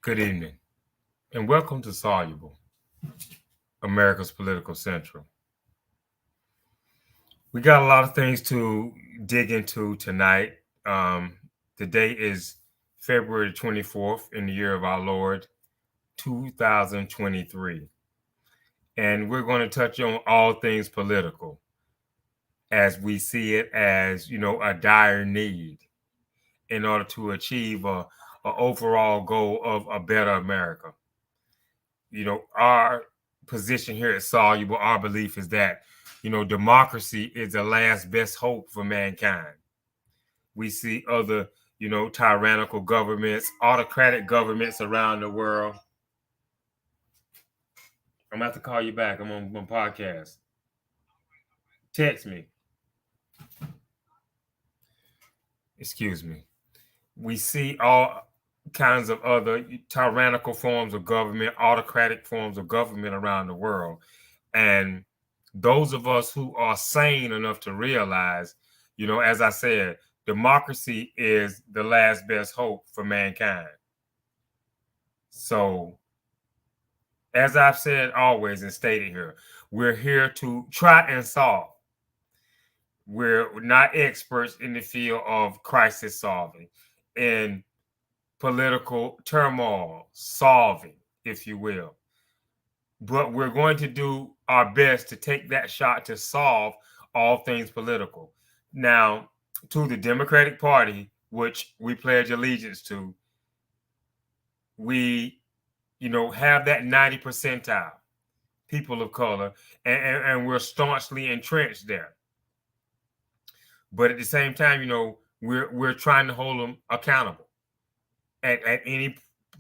Good evening, and welcome to Soluble, America's Political Central. We got a lot of things to dig into tonight. The date is February 24th in the year of our Lord, 2023. And we're going to touch on all things political as we see it as, a dire need in order to achieve a overall goal of a better America. Our position here at Soluble, our belief is that, democracy is the last best hope for mankind. We see other, tyrannical governments, autocratic governments around the world. I'm about to call you back. I'm on my podcast. Text me. Excuse me. We see all kinds of other tyrannical forms of government, autocratic forms of government around the world. And those of us who are sane enough to realize, as I said, democracy is the last best hope for mankind. So, as I've said always and stated here, we're here to try and solve. We're not experts in the field of crisis solving and political turmoil solving, if you will. But we're going to do our best to take that shot to solve all things political. Now, to the Democratic Party, which we pledge allegiance to, we, have that 90 percentile people of color, and we're staunchly entrenched there. But at the same time, we're trying to hold them accountable at any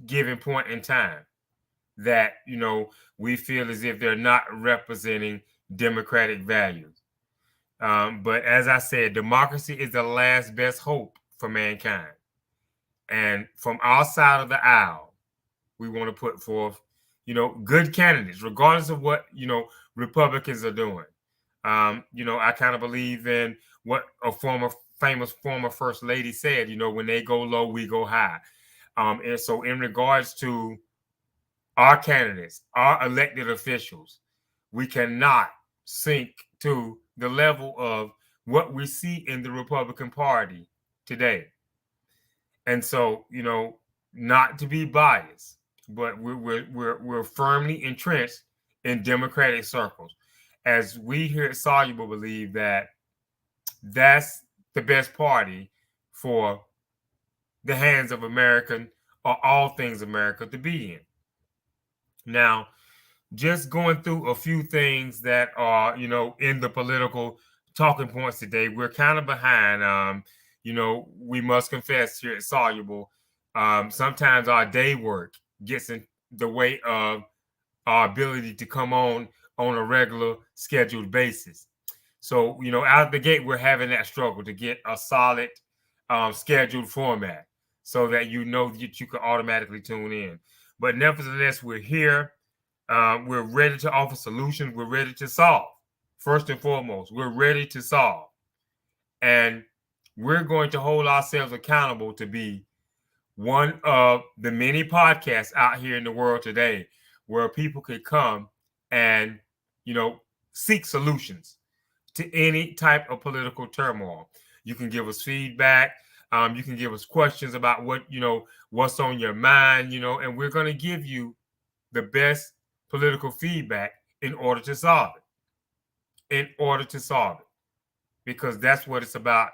given point in time that, we feel as if they're not representing democratic values. But as I said, democracy is the last best hope for mankind. And from our side of the aisle, we want to put forth, good candidates, regardless of what, Republicans are doing. I kind of believe in what a famous former first lady said, when they go low, we go high. And so in regards to our candidates, our elected officials, we cannot sink to the level of what we see in the Republican Party today. And so, not to be biased, but we're firmly entrenched in Democratic circles. As we here at Soluble believe that that's the best party for the hands of American or all things America to be in. Now, just going through a few things that are, in the political talking points today, we're kind of behind. We must confess here at Soluble, sometimes our day work gets in the way of our ability to come on a regular scheduled basis. So, out of the gate, we're having that struggle to get a solid scheduled format so that that you can automatically tune in. But nevertheless, we're here. We're ready to offer solutions. We're ready to solve. First and foremost, we're ready to solve. And we're going to hold ourselves accountable to be one of the many podcasts out here in the world today where people could come and, seek solutions to any type of political turmoil. You can give us feedback. You can give us questions about what's on your mind, and we're going to give you the best political feedback in order to solve it. Because that's what it's about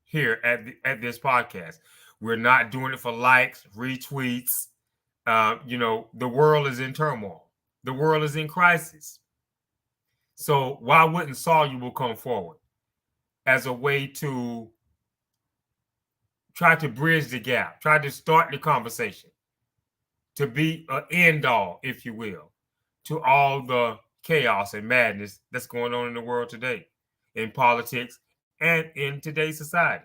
here at this podcast. We're not doing it for likes, retweets. The world is in turmoil. The world is in crisis. So why wouldn't Soluble come forward as a way to try to bridge the gap, try to start the conversation, to be an end all, if you will, to all the chaos and madness that's going on in the world today, in politics and in today's society.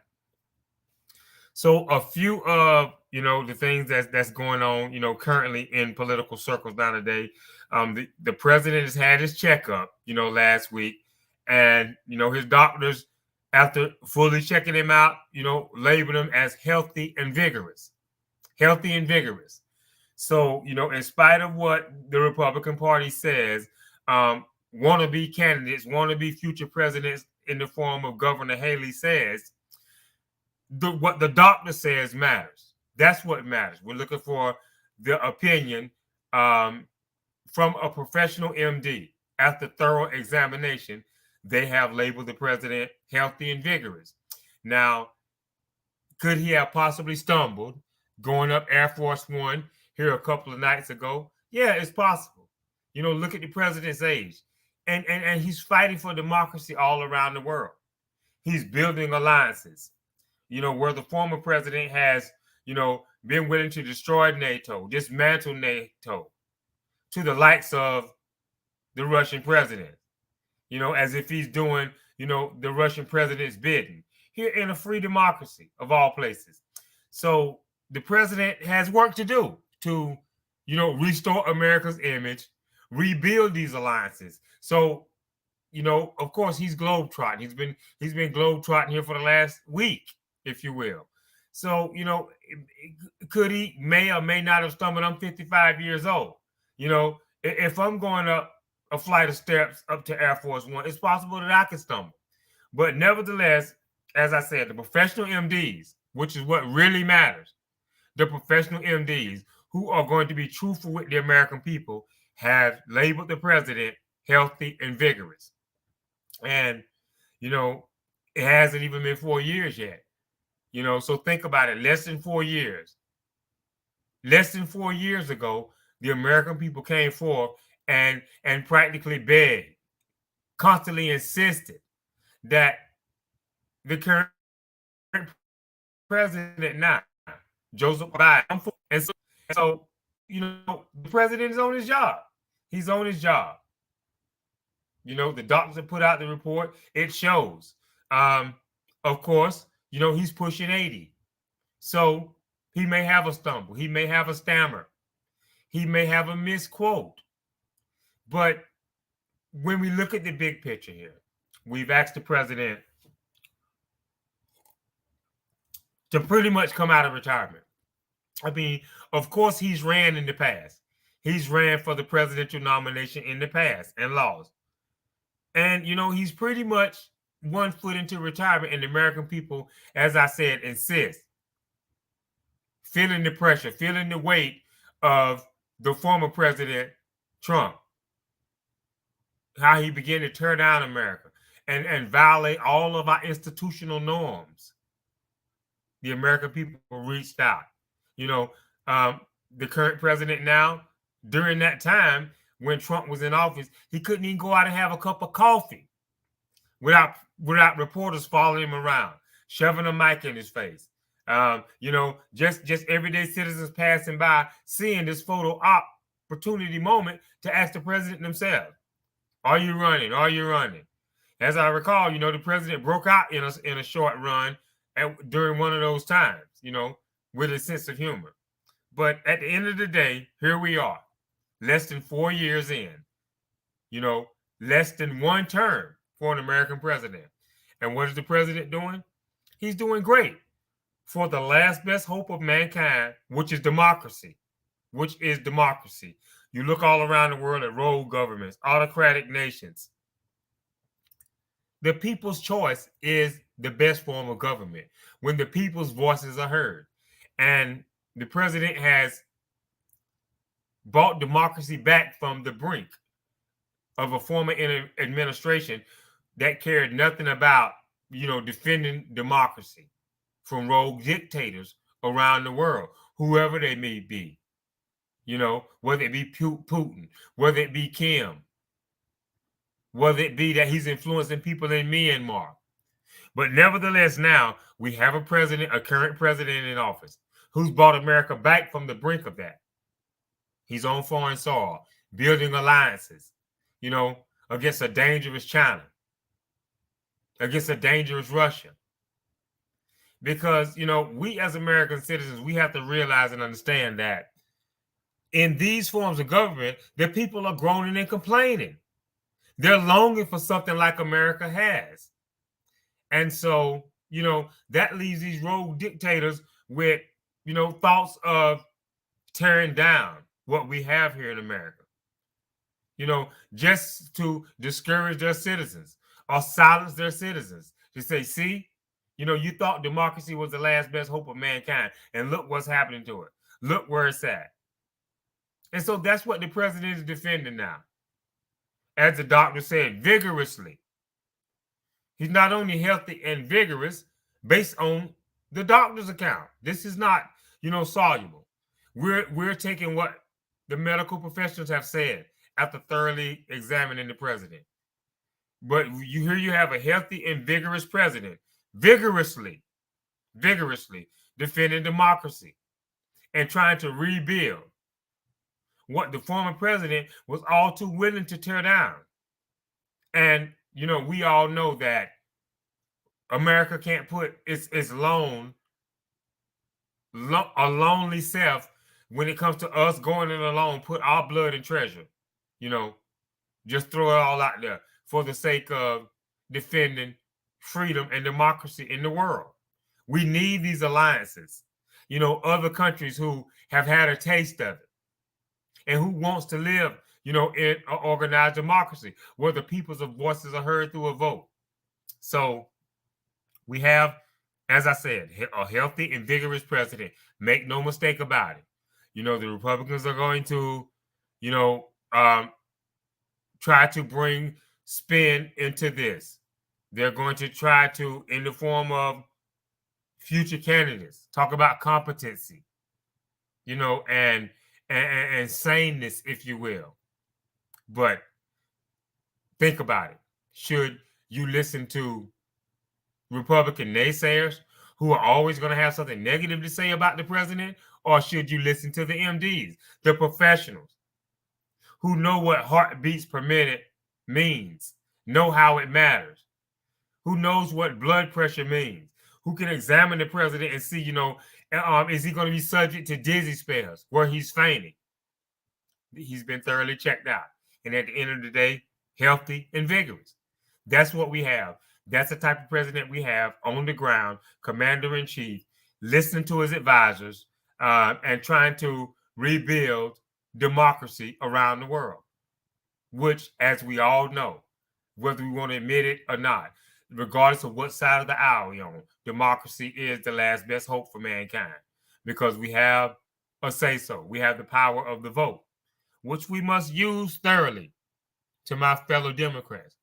So a few of the things that's going on currently in political circles nowadays. The president has had his checkup last week, and his doctors, after fully checking him out, labeled him as healthy and vigorous. So, in spite of what the Republican Party says, wannabe candidates, wannabe future presidents in the form of Governor Haley says, what the doctor says matters. That's what matters. We're looking for the opinion from a professional MD. After thorough examination, they have labeled the president healthy and vigorous. Now, could he have possibly stumbled going up Air Force One here a couple of nights ago? Yeah, it's possible. Look at the president's age. And he's fighting for democracy all around the world. He's building alliances, where the former president has, been willing to destroy NATO, dismantle NATO, to the likes of the Russian president, as if he's doing, the Russian president's bidding here in a free democracy of all places. So the president has work to do to, restore America's image, rebuild these alliances. So, of course, he's globetrotting. He's been globetrotting here for the last week, if you will. So, could he may or may not have stumbled? I'm 55 years old. If I'm going up a flight of steps up to Air Force One, it's possible that I could stumble. But nevertheless, as I said, the professional MDs, which is what really matters, the professional MDs who are going to be truthful with the American people have labeled the president healthy and vigorous. And, it hasn't even been 4 years yet. So think about it. Less than 4 years. Less than 4 years ago, the American people came forth and practically begged, constantly insisted that the current president now, Joseph Biden, and so the president is on his job. He's on his job. The doctors have put out the report. It shows. Of course, he's pushing 80. So he may have a stumble. He may have a stammer. He may have a misquote. But when we look at the big picture here, we've asked the president to pretty much come out of retirement. I mean, of course, he's ran in the past. He's ran for the presidential nomination in the past and lost. And, he's pretty much 1 foot into retirement, and the American people, as I said, insist. Feeling the pressure, feeling the weight of the former president, Trump. How he began to tear down America and violate all of our institutional norms. The American people reached out. The current president now, during that time when Trump was in office, he couldn't even go out and have a cup of coffee without reporters following him around, shoving a mic in his face. Just everyday citizens passing by, seeing this photo opportunity moment to ask the president themselves, "Are you running? Are you running?" As I recall, the president broke out in a short run during one of those times, with a sense of humor. But at the end of the day, here we are, less than 4 years in, less than 1 term for an American president. And what is the president doing? He's doing great for the last best hope of mankind, which is democracy. You look all around the world at rogue governments, autocratic nations. The people's choice is the best form of government when the people's voices are heard. And the president has brought democracy back from the brink of a former administration that cared nothing about, defending democracy from rogue dictators around the world, whoever they may be, whether it be Putin, whether it be Kim, whether it be that he's influencing people in Myanmar. But nevertheless, now we have a current president in office who's brought America back from the brink of that. He's on foreign soil, building alliances, against a dangerous China, against a dangerous Russia. Because, we as American citizens, we have to realize and understand that in these forms of government, the people are groaning and complaining. They're longing for something like America has. And so, that leaves these rogue dictators with, thoughts of tearing down what we have here in America, just to discourage their citizens or silence their citizens. To say, see, you thought democracy was the last best hope of mankind, and look what's happening to it. Look where it's at. And so that's what the president is defending now. As the doctor said, vigorously. He's not only healthy and vigorous based on the doctor's account. This is not, soluble. We're taking what the medical professionals have said after thoroughly examining the president. But you have a healthy and vigorous president, vigorously defending democracy and trying to rebuild what the former president was all too willing to tear down. And we all know that America can't put its a lonely self when it comes to us going it alone, put our blood and treasure, just throw it all out there for the sake of defending freedom and democracy in the world. We need these alliances, other countries who have had a taste of it and who wants to live, in an organized democracy where the people's voices are heard through a vote. So we have, as I said, a healthy and vigorous president. Make no mistake about it. The Republicans are going to, try to bring spin into this. They're going to try to, in the form of future candidates, talk about competency, and saneness, if you will. But think about it. Should you listen to Republican naysayers who are always going to have something negative to say about the president? Or should you listen to the MDs, the professionals who know what heartbeats per minute means, know how it matters, who knows what blood pressure means, who can examine the president and see, is he going to be subject to dizzy spells where he's fainting? He's been thoroughly checked out. And at the end of the day, healthy and vigorous. That's what we have. That's the type of president we have on the ground, commander-in-chief, listening to his advisors, and trying to rebuild democracy around the world, which, as we all know, whether we want to admit it or not, regardless of what side of the aisle you're on, democracy is the last best hope for mankind because we have a say-so. We have the power of the vote, which we must use thoroughly. To my fellow Democrats,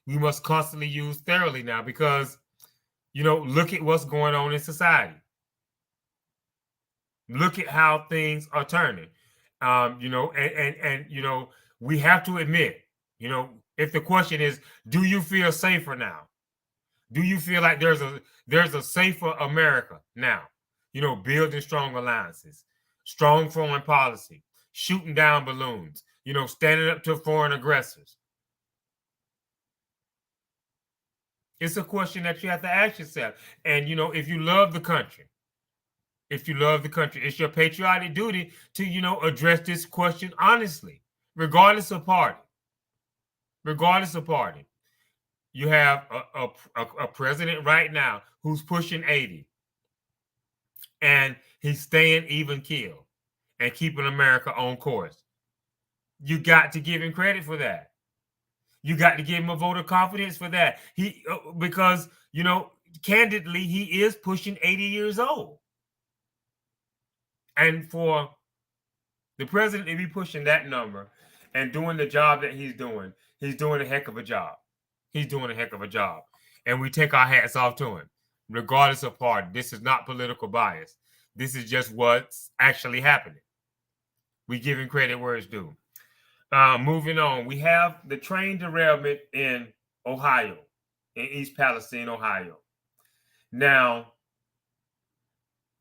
we must constantly use thoroughly now because, look at what's going on in society. Look at how things are turning. We have to admit, if the question is, do you feel safer now? Do you feel like there's a safer America now? Building strong alliances, strong foreign policy, shooting down balloons, standing up to foreign aggressors. It's a question that you have to ask yourself. And, if you love the country, it's your patriotic duty to, address this question honestly, regardless of party. You have a president right now who's pushing 80, and he's staying even keel and keeping America on course. You got to give him credit for that. You got to give him a vote of confidence for that. Because candidly, he is pushing 80 years old. And for the president to be pushing that number and doing the job that he's doing a heck of a job. And we take our hats off to him, regardless of party. This is not political bias. This is just what's actually happening. We give him credit where it's due. Moving on, we have the train derailment in Ohio, in East Palestine, Ohio. Now,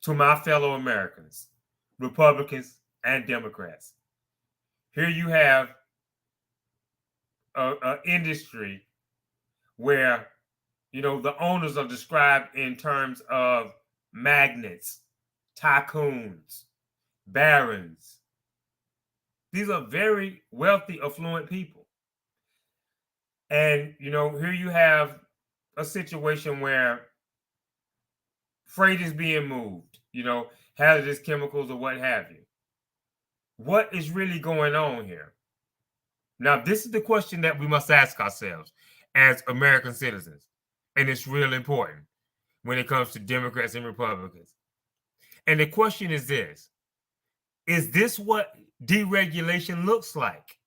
to my fellow Americans, Republicans and Democrats, here you have an industry where, the owners are described in terms of magnates, tycoons, barons. These are very wealthy, affluent people. And, here you have a situation where freight is being moved, hazardous chemicals or what have you. What is really going on here? Now, this is the question that we must ask ourselves as American citizens. And it's real important when it comes to Democrats and Republicans. And the question is this: is this what deregulation looks like?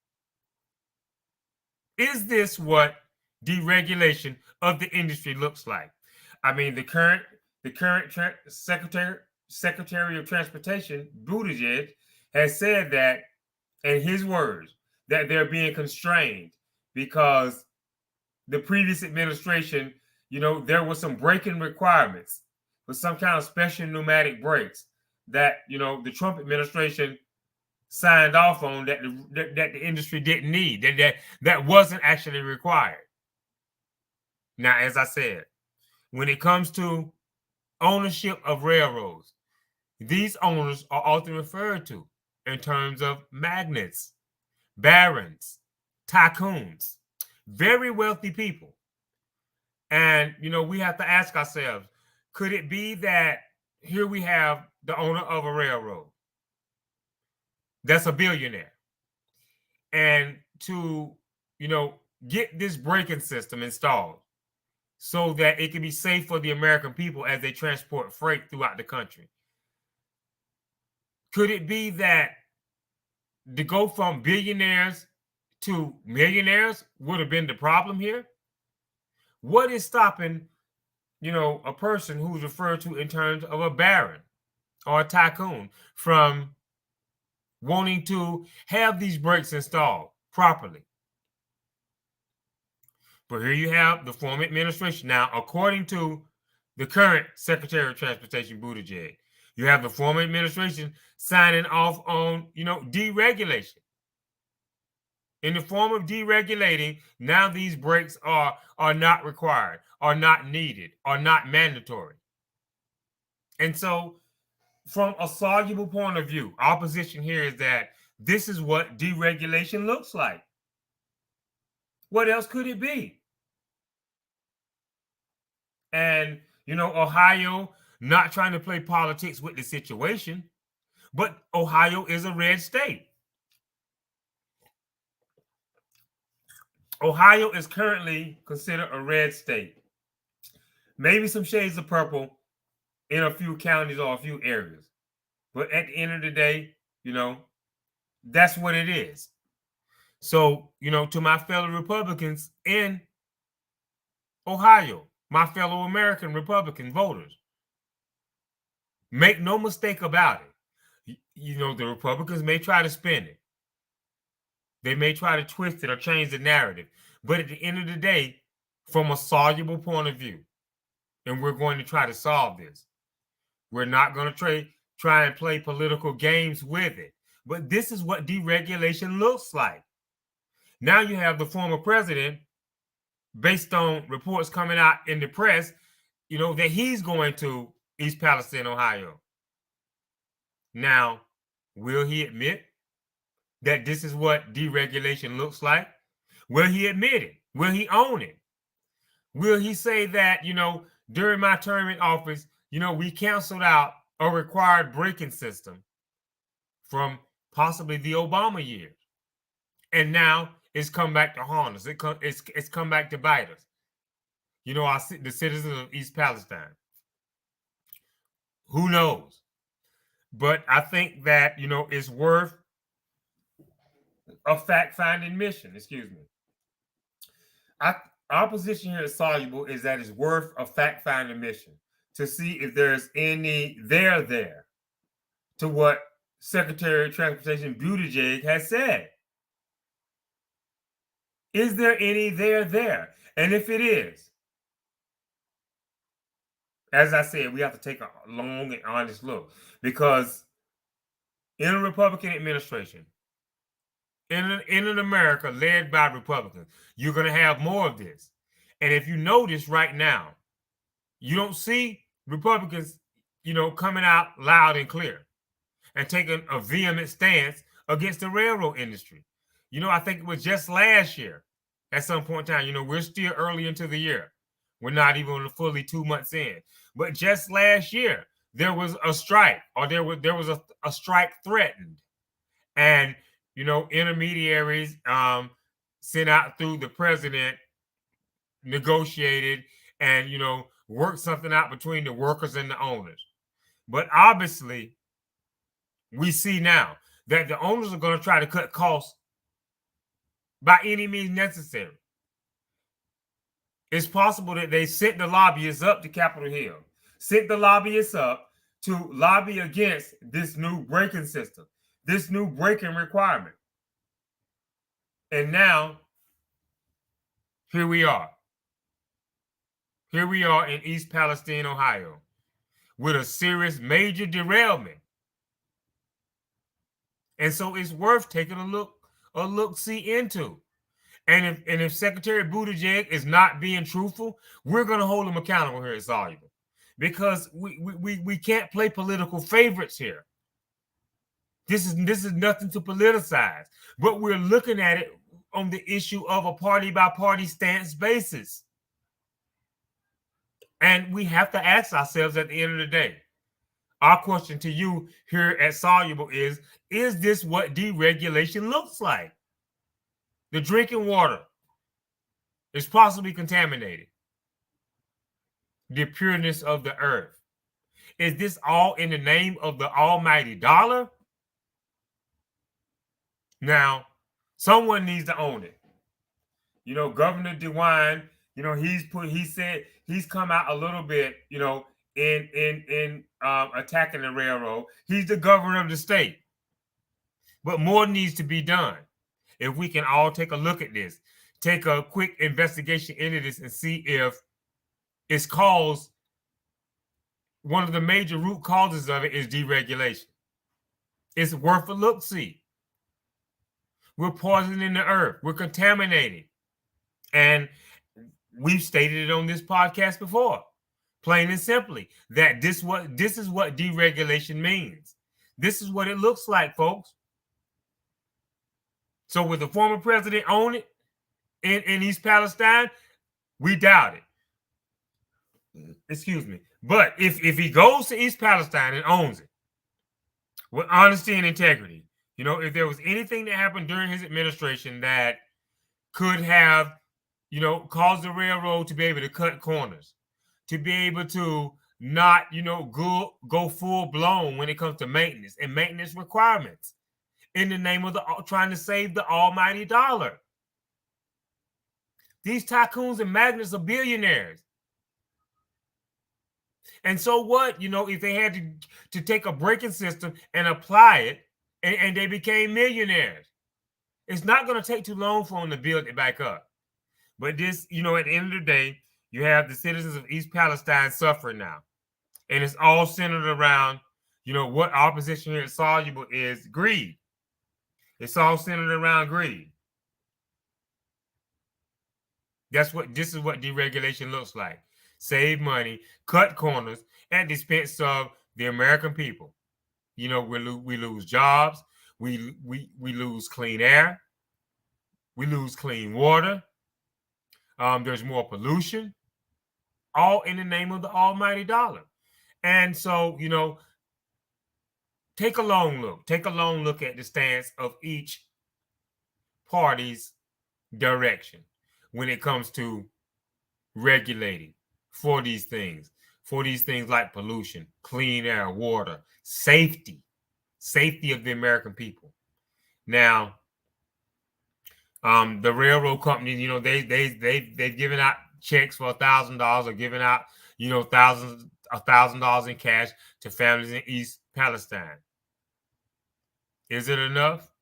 Is this what deregulation of the industry looks like? I mean, the current Secretary of Transportation, Buttigieg, has said that, in his words, that they're being constrained because the previous administration, there was some braking requirements with some kind of special pneumatic brakes that, the Trump administration signed off on that the industry didn't need, that wasn't actually required. Now, as I said, when it comes to ownership of railroads, these owners are often referred to in terms of magnates, barons, tycoons, very wealthy people. And, we have to ask ourselves, could it be that here we have the owner of a railroad that's a billionaire, and to, get this braking system installed so that it can be safe for the American people as they transport freight throughout the country? Could it be that to go from billionaires to millionaires would have been the problem here? What is stopping, a person who's referred to in terms of a baron or a tycoon from wanting to have these brakes installed properly? But here you have the former administration. Now, according to the current Secretary of Transportation, Buttigieg, you have the former administration signing off on, deregulation. In the form of deregulating, now these brakes are not required, are not needed, are not mandatory. And so, from a soluble point of view, our position here is that this is what deregulation looks like. What else could it be? And, Ohio, not trying to play politics with the situation, but Ohio is a red state. Ohio is currently considered a red state. Maybe some shades of purple in a few counties or a few areas. But at the end of the day, that's what it is. So, to my fellow Republicans in Ohio, my fellow American Republican voters, make no mistake about it. The Republicans may try to spin it. They may try to twist it or change the narrative. But at the end of the day, from a soluble point of view, and we're going to try to solve this, we're not going to try and play political games with it. But this is what deregulation looks like. Now you have the former president, based on reports coming out in the press, that he's going to East Palestine, Ohio. Now, will he admit that this is what deregulation looks like? Will he admit it? Will he own it? Will he say that, during my term in office, we canceled out a required braking system from possibly the Obama years, and now it's come back to haunt us. It's come back to bite us. The citizens of East Palestine. Who knows? But I think that, it's worth a fact-finding mission. Excuse me. Our position here at Soluble is that it's worth a fact-finding mission to see if there's any there to what Secretary of Transportation Buttigieg has said. Is there any there? And if it is, as I said, we have to take a long and honest look, because in a Republican administration, in an America led by Republicans, you're going to have more of this. And if you notice right now, you don't see Republicans, coming out loud and clear and taking a vehement stance against the railroad industry. I think it was just last year at some point in time, we're still early into the year. We're not even fully 2 months in. But just last year, there was a strike, or there was a strike threatened. and intermediaries sent out through the president negotiated and worked something out between the workers and the owners. But obviously, we see now that the owners are going to try to cut costs by any means necessary. It's possible that they sent the lobbyists up to Capitol Hill, sent the lobbyists up to lobby against this new braking system, this new braking requirement. And now, here we are. Here we are in East Palestine, Ohio, with a serious major derailment. And so it's worth taking a look see into. And if Secretary Buttigieg is not being truthful, we're going to hold him accountable here at Soluble, because we can't play political favorites here. This is nothing to politicize, but we're looking at it on the issue of a party by party stance basis. And we have to ask ourselves at the end of the day, our question to you here at Soluble is this what deregulation looks like? The drinking water is possibly contaminated. The pureness of the earth. Is this all in the name of the almighty dollar? Now, someone needs to own it. Governor DeWine, he's come out a little bit, in attacking the railroad. He's the governor of the state. But more needs to be done. If we can all take a look at this, take a quick investigation into this and see if it's caused, one of the major root causes of it is deregulation. It's worth a look-see. We're poisoning the earth. We're contaminating. And we've stated it on this podcast before, plain and simply, that this is what deregulation means. This is what it looks like, folks. So will the former president own it in East Palestine? We doubt it. Excuse me. But if he goes to East Palestine and owns it with honesty and integrity, if there was anything that happened during his administration that could have, caused the railroad to be able to cut corners, to be able to not, go full blown when it comes to maintenance and maintenance requirements in the name of trying to save the almighty dollar. These tycoons and magnates are billionaires. And so what, if they had to take a braking system and apply it and they became millionaires, it's not going to take too long for them to build it back up. But this, at the end of the day, you have the citizens of East Palestine suffering now. And it's all centered around, what our position here at Soluble is greed. It's all centered around greed. This is what deregulation looks like. Save money, cut corners at the expense of the American people. We lose jobs, we lose clean air, we lose clean water. There's more pollution, all in the name of the almighty dollar. And so, take a long look. Take a long look at the stance of each party's direction when it comes to regulating for these things like pollution, clean air, water, safety of the American people. Now, the railroad companies, they've given out checks for $1,000 or given out, $1,000 in cash to families in East Palestine. Is it enough?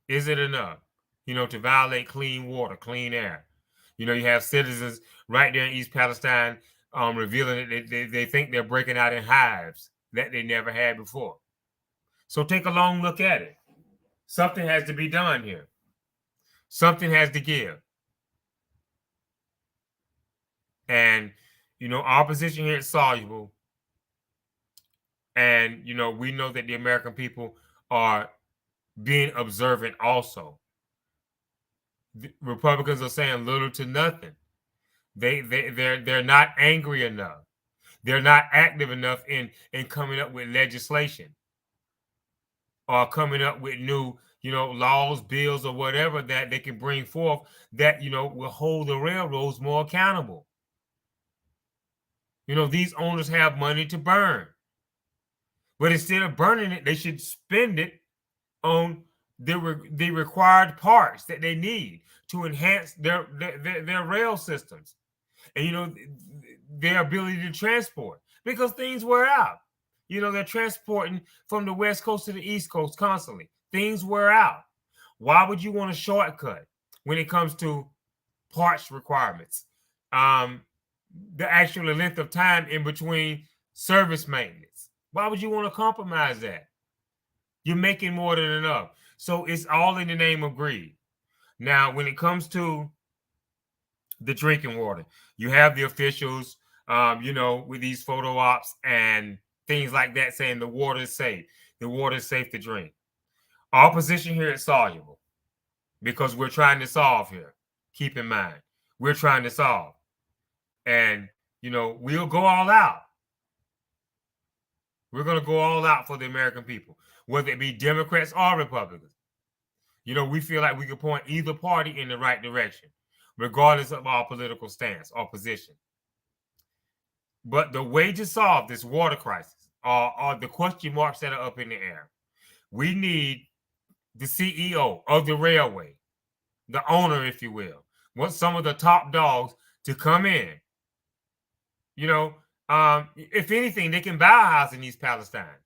Is it enough, to violate clean water, clean air? You have citizens right there in East Palestine revealing that they think they're breaking out in hives that they never had before. So take a long look at it. Something has to be done here. Something has to give. And, our position here at Soluble, and, we know that the American people are being observant also. The Republicans are saying little to nothing. They're not angry enough. They're not active enough in coming up with legislation are coming up with new, laws, bills, or whatever that they can bring forth that, will hold the railroads more accountable. These owners have money to burn, but instead of burning it, they should spend it on the required parts that they need to enhance their rail systems and their ability to transport, because things wear out. They're transporting from the West Coast to the East Coast constantly. Things wear out. Why would you want a shortcut when it comes to parts requirements? The actual length of time in between service maintenance. Why would you want to compromise that? You're making more than enough. So it's all in the name of greed. Now, when it comes to the drinking water, you have the officials, with these photo ops and things like that saying the water is safe. The water is safe to drink. Our position here is soluble because we're trying to solve here. Keep in mind, we're trying to solve. And, we'll go all out. We're going to go all out for the American people, whether it be Democrats or Republicans. We feel like we can point either party in the right direction, regardless of our political stance or position. But the way to solve this water crisis are the question marks that are up in the air. We need the CEO of the railway, the owner, if you will, want some of the top dogs to come in. If anything, they can buy a house in East Palestine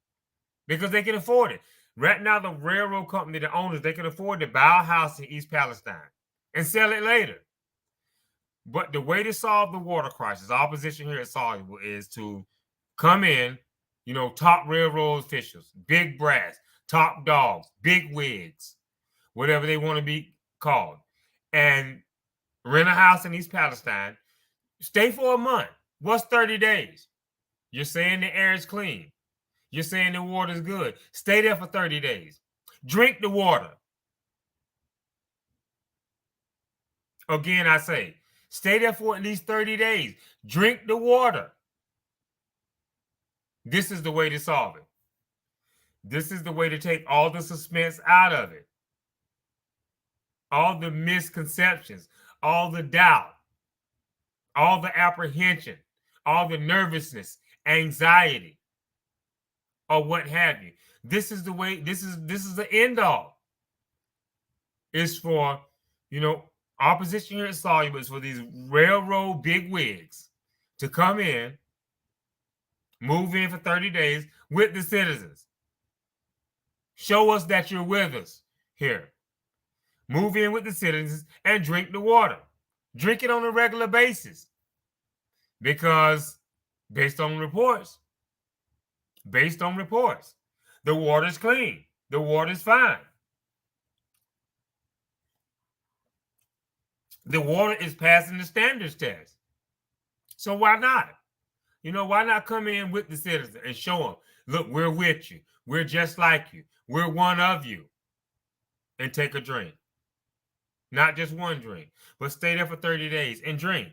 because they can afford it. Right now, the railroad company, the owners, they can afford to buy a house in East Palestine and sell it later. But the way to solve the water crisis, our position here at Soluble, is to come in, top railroad officials, big brass, top dogs, big wigs, whatever they want to be called, and rent a house in East Palestine, stay for a month. What's 30 days? You're saying the air is clean. You're saying the water is good. Stay there for 30 days. Drink the water. Again, I say, stay there for at least 30 days. Drink the water. This is the way to solve it. This is the way to take all the suspense out of it. All the misconceptions, all the doubt, all the apprehension, all the nervousness, anxiety, or what have you. This is the way, this is the end all. It's for, our position here at Soluble is for these railroad big wigs to come in, move in for 30 days with the citizens. Show us that you're with us here. Move in with the citizens and drink the water. Drink it on a regular basis. Because based on reports, the water is clean. The water is fine. The water is passing the standards test. So why not? Why not come in with the citizens and show them, look, we're with you. We're just like you. We're one of you. And take a drink. Not just one drink, but stay there for 30 days and drink.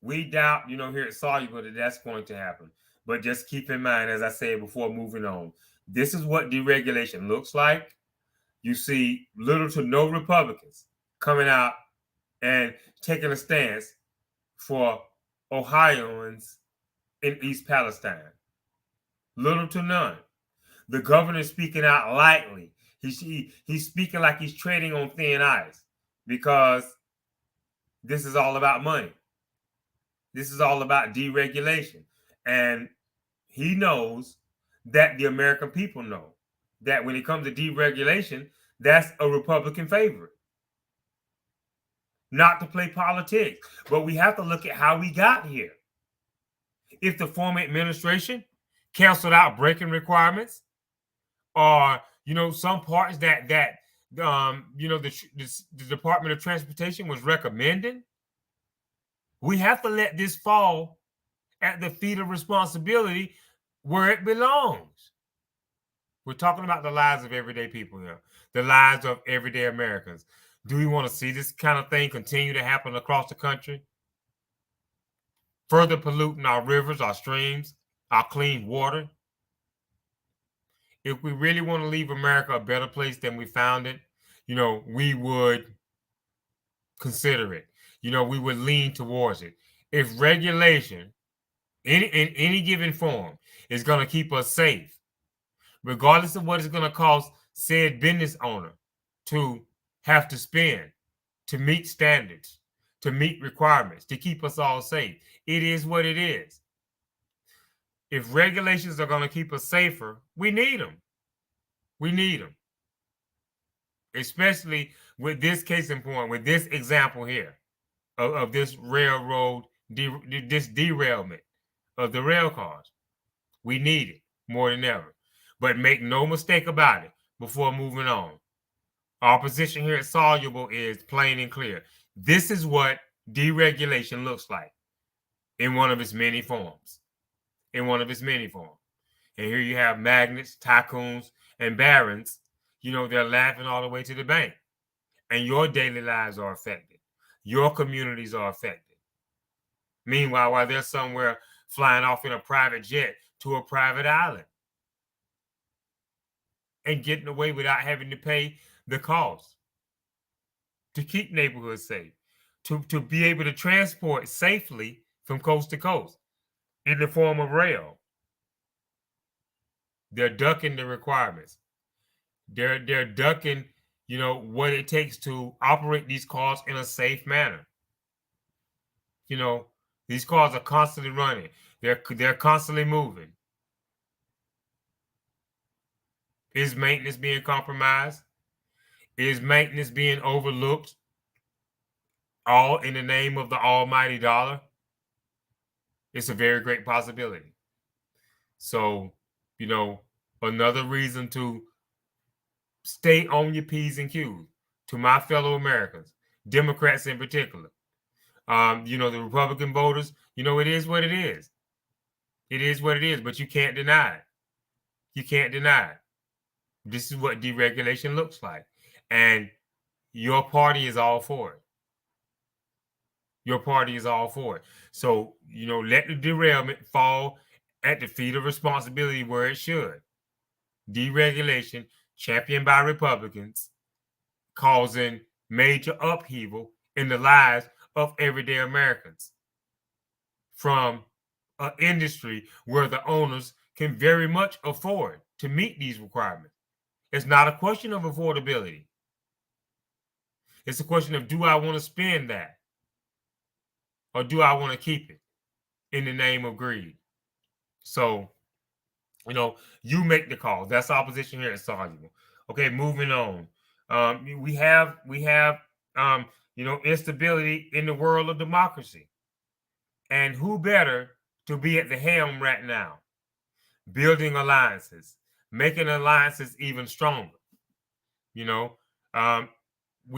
We doubt, here at Soluble that that's going to happen. But just keep in mind, as I said before, moving on, this is what deregulation looks like. You see little to no Republicans coming out and taking a stance for Ohioans in East Palestine. Little to none. The governor is speaking out lightly. He's speaking like he's treading on thin ice because this is all about money. This is all about deregulation. And he knows that the American people know that when it comes to deregulation, that's a Republican favorite. Not to play politics, but we have to look at how we got here. If the former administration canceled out braking requirements, or some parts that the Department of Transportation was recommending, we have to let this fall at the feet of responsibility where it belongs. We're talking about the lives of everyday people here, the lives of everyday Americans. Do we want to see this kind of thing continue to happen across the country? Further polluting our rivers, our streams, our clean water? if we really want to leave America a better place than we found it, we would consider it. We would lean towards it. If regulation in any given form is going to keep us safe, regardless of what it's going to cost said business owner to have to spend to meet standards, to meet requirements, to keep us all safe. It is what it is. If regulations are going to keep us safer, we need them. We need them. Especially with this case in point, with this example here of this railroad, this derailment of the rail cars. We need it more than ever. But make no mistake about it before moving on. Our position here at Soluble is plain and clear. This is what deregulation looks like in one of its many forms. In one of its many forms. And here you have magnates, tycoons, and barons. They're laughing all the way to the bank. And your daily lives are affected. Your communities are affected. Meanwhile, while they're somewhere flying off in a private jet to a private island and getting away without having to pay the cost to keep neighborhoods safe, to be able to transport safely from coast to coast in the form of rail. They're ducking the requirements. They're ducking, what it takes to operate these cars in a safe manner. These cars are constantly running. They're constantly moving. Is maintenance being compromised? Is maintenance being overlooked? All in the name of the almighty dollar? It's a very great possibility. So, another reason to stay on your P's and Q's to my fellow Americans, Democrats in particular. The Republican voters, it is what it is. It is what it is, but you can't deny it. You can't deny it. This is what deregulation looks like. And your party is all for it. Your party is all for it. So, let the derailment fall at the feet of responsibility where it should. Deregulation, championed by Republicans, causing major upheaval in the lives of everyday Americans from an industry where the owners can very much afford to meet these requirements. It's not a question of affordability. It's a question of, do I want to spend that? Or do I want to keep it in the name of greed? So, you make the call. That's our position here at Soluble. Okay, moving on. We have instability in the world of democracy. And who better to be at the helm right now? Building alliances, making alliances even stronger. We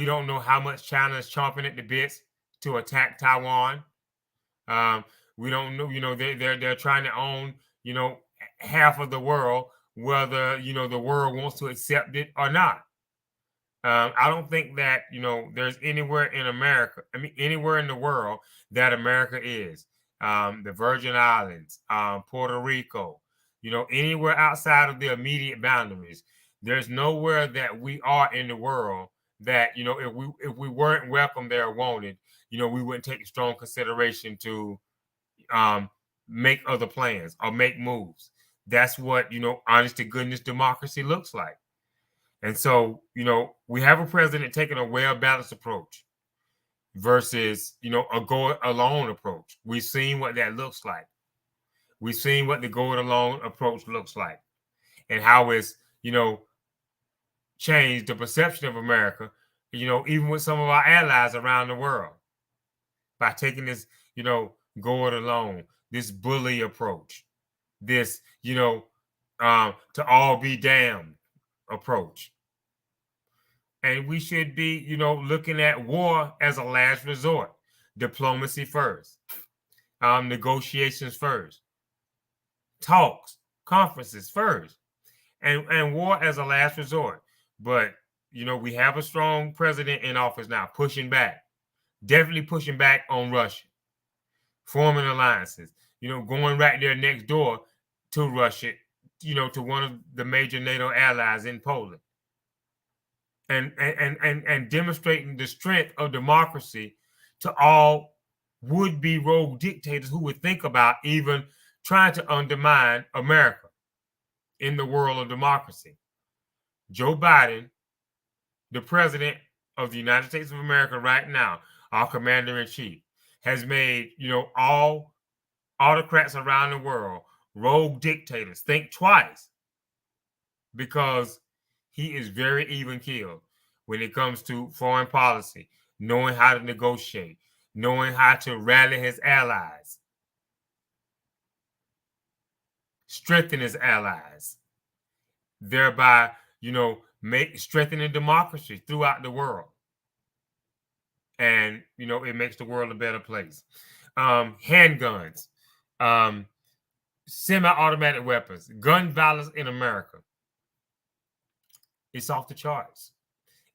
don't know how much China is chomping at the bits to attack Taiwan. We don't know, they're trying to own, half of the world, whether, the world wants to accept it or not. I don't think that, there's anywhere in America, anywhere in the world that America is. The Virgin Islands, Puerto Rico, anywhere outside of the immediate boundaries. There's nowhere that we are in the world that, if we weren't welcome there or wanted, we wouldn't take strong consideration to make other plans or make moves. That's what, honest to goodness democracy looks like. And so, we have a president taking a well-balanced approach versus, a go-it-alone approach. We've seen what that looks like. We've seen what the go-it-alone approach looks like and how it's, changed the perception of America, even with some of our allies around the world by taking this, go-it-alone, this bully approach, this, to all be damned approach. And we should be, looking at war as a last resort, diplomacy first, negotiations first, talks, conferences first, and war as a last resort. But, we have a strong president in office now, pushing back, definitely pushing back on Russia, forming alliances, going right there next door to Russia to one of the major NATO allies in Poland, and demonstrating the strength of democracy to all would-be rogue dictators who would think about even trying to undermine America in the world of democracy. Joe Biden, the president of the United States of America right now, our commander-in-chief, has made, all autocrats around the world, rogue dictators, think twice, because he is very even keeled when it comes to foreign policy, knowing how to negotiate, knowing how to rally his allies, strengthen his allies, thereby, strengthening democracy throughout the world. And, it makes the world a better place. Handguns, semi-automatic weapons, gun violence in America. It's off the charts.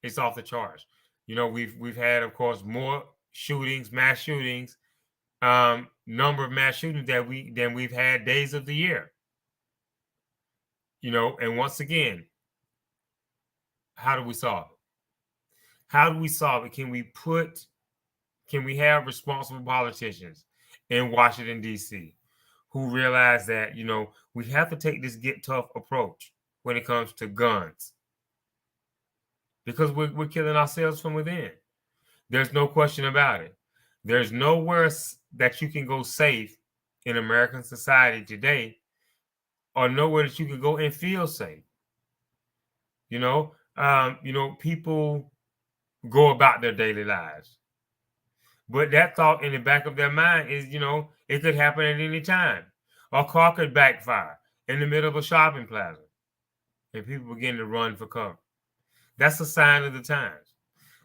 It's off the charts. We've had, of course, more shootings, mass shootings, number of mass shootings than we've had days of the year. And once again, how do we solve it? How do we solve it? Can we have responsible politicians in Washington, D.C., who realize that, we have to take this get tough approach when it comes to guns, because we're killing ourselves from within. There's no question about it. There's nowhere that you can go safe in American society today, or nowhere that you can go and feel safe. People go about their daily lives, but that thought in the back of their mind is, it could happen at any time. A car could backfire in the middle of a shopping plaza, and people begin to run for cover. That's a sign of the times.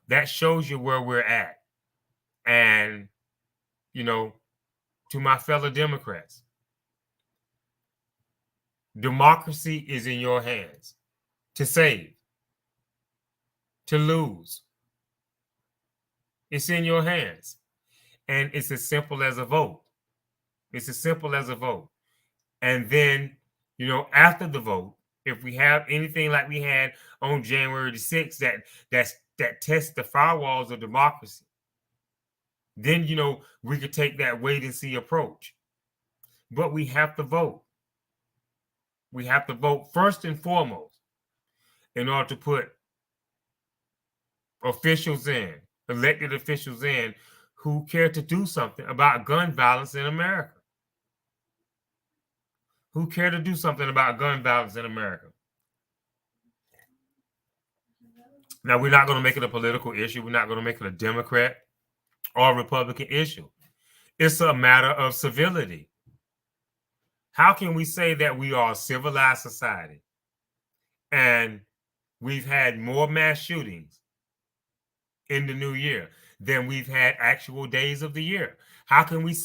That shows you where we're at. And, to my fellow Democrats, democracy is in your hands to save, to lose. It's in your hands. And it's as simple as a vote. It's as simple as a vote. And then, after the vote, if we have anything like we had on January the 6th that tests the firewalls of democracy, then, we could take that wait and see approach. But we have to vote. We have to vote first and foremost in order to put officials in, elected officials in, who care to do something about gun violence in America. Who care to do something about gun violence in America. Now, we're not going to make it a political issue. We're not going to make it a Democrat or a Republican issue. It's a matter of civility. How can we say that we are a civilized society and we've had more mass shootings in the new year than we've had actual days of the year? How can we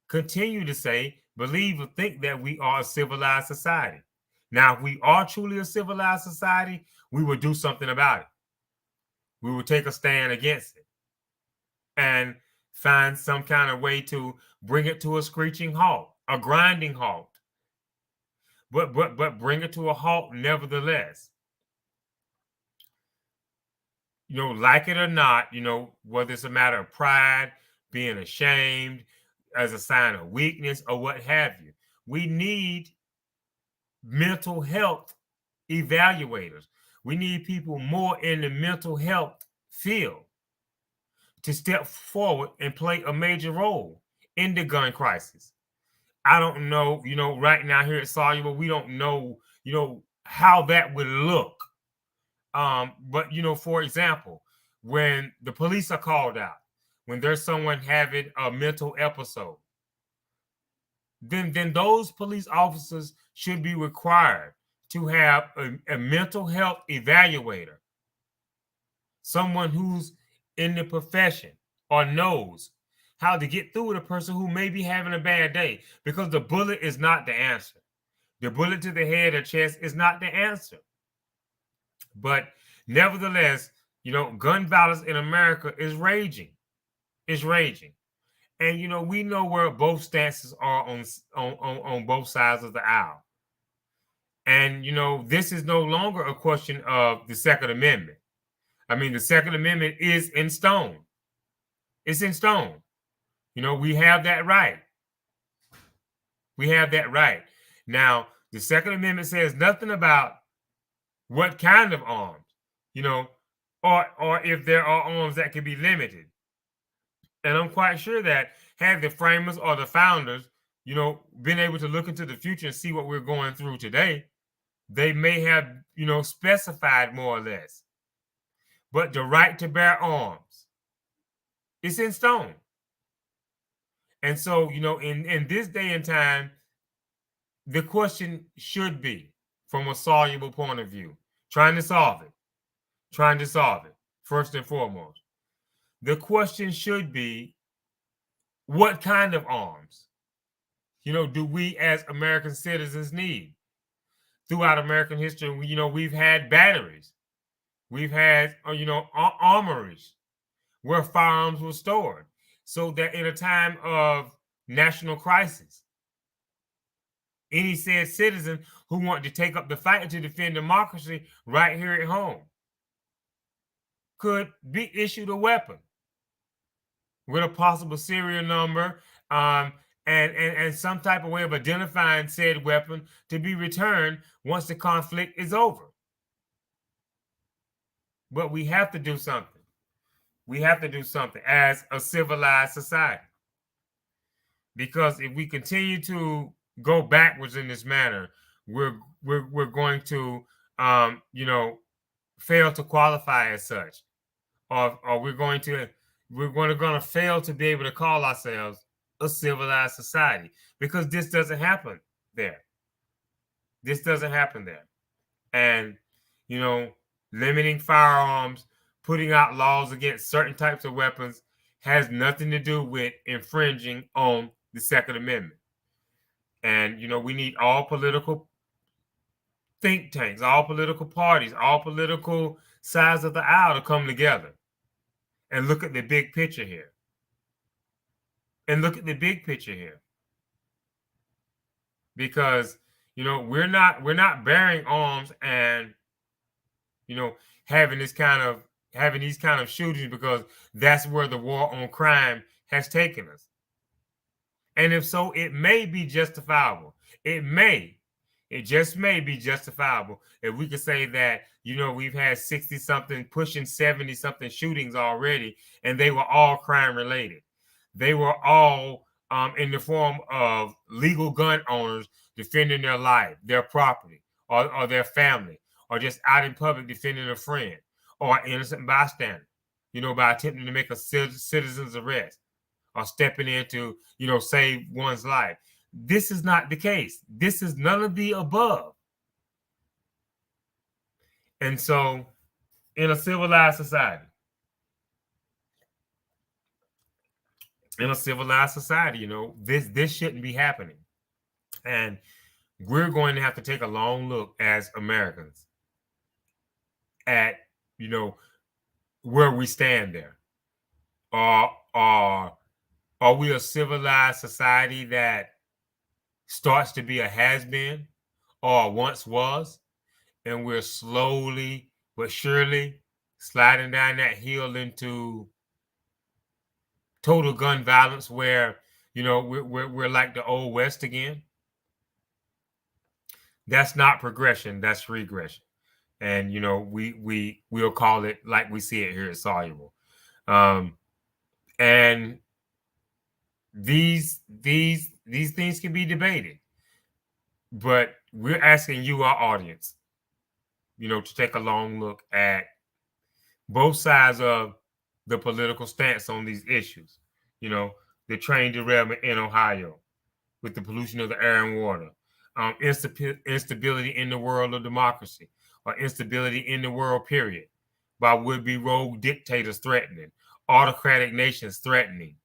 continue to say, believe, or think that we are a civilized society? Now, if we are truly a civilized society, we will do something about it. We will take a stand against it and find some kind of way to bring it to a screeching halt, a grinding halt. But bring it to a halt nevertheless. Like it or not, whether it's a matter of pride, being ashamed, as a sign of weakness, or what have you, we need mental health evaluators. We need people more in the mental health field to step forward and play a major role in the gun crisis. I don't know, right now here at Soluble, we don't know, how that would look. But, for example, when the police are called out, when there's someone having a mental episode, then those police officers should be required to have a mental health evaluator, someone who's in the profession or knows how to get through with a person who may be having a bad day, because the bullet is not the answer. The bullet to the head or chest is not the answer. But nevertheless, gun violence in America is raging. It's raging. And, we know where both stances are on both sides of the aisle. And, this is no longer a question of the Second Amendment. I mean, the Second Amendment is in stone. It's in stone. We have that right. We have that right. Now, the Second Amendment says nothing about what kind of arms, or if there are arms that can be limited. And I'm quite sure that had the framers or the founders, been able to look into the future and see what we're going through today, they may have, specified more or less. But the right to bear arms is in stone. And so, in this day and time, the question should be, from a soluble point of view, trying to solve it, first and foremost. The question should be, what kind of arms, do we as American citizens need? Throughout American history, we've had batteries. We've had, armories where firearms were stored, so that in a time of national crisis, any said citizen who wanted to take up the fight to defend democracy right here at home could be issued a weapon with a possible serial number, and some type of way of identifying said weapon to be returned once the conflict is over. But we have to do something. We have to do something as a civilized society. Because if we continue to go backwards in this manner, we're going to fail to qualify as such, or we're going to fail to be able to call ourselves a civilized society, because this doesn't happen there. This doesn't happen there. And limiting firearms, putting out laws against certain types of weapons has nothing to do with infringing on the Second Amendment. And we need all political think tanks, all political parties, all political sides of the aisle to come together and look at the big picture here. Because we're not bearing arms and having these kind of shootings because that's where the war on crime has taken us. And if so, it may be justifiable. It just may be justifiable if we could say that, we've had 60 something, pushing 70 something shootings already, and they were all crime related. They were all in the form of legal gun owners defending their life, their property, or their family, or just out in public defending a friend, or innocent bystander, by attempting to make a citizen's arrest, or stepping in to, save one's life. This is not the case. This is none of the above. And so, in a civilized society, this shouldn't be happening. And we're going to have to take a long look as Americans at, where we stand there. Are we a civilized society that starts to be a has-been or once was, and we're slowly but surely sliding down that hill into total gun violence where, we're like the old West again? That's not progression, that's regression. And, we'll call it like we see it here at Soluble. And these things can be debated, but we're asking you, our audience, to take a long look at both sides of the political stance on these issues. The train derailment in Ohio with the pollution of the air and water, instability in the world of democracy, or instability in the world, period, by would-be rogue dictators threatening, autocratic nations threatening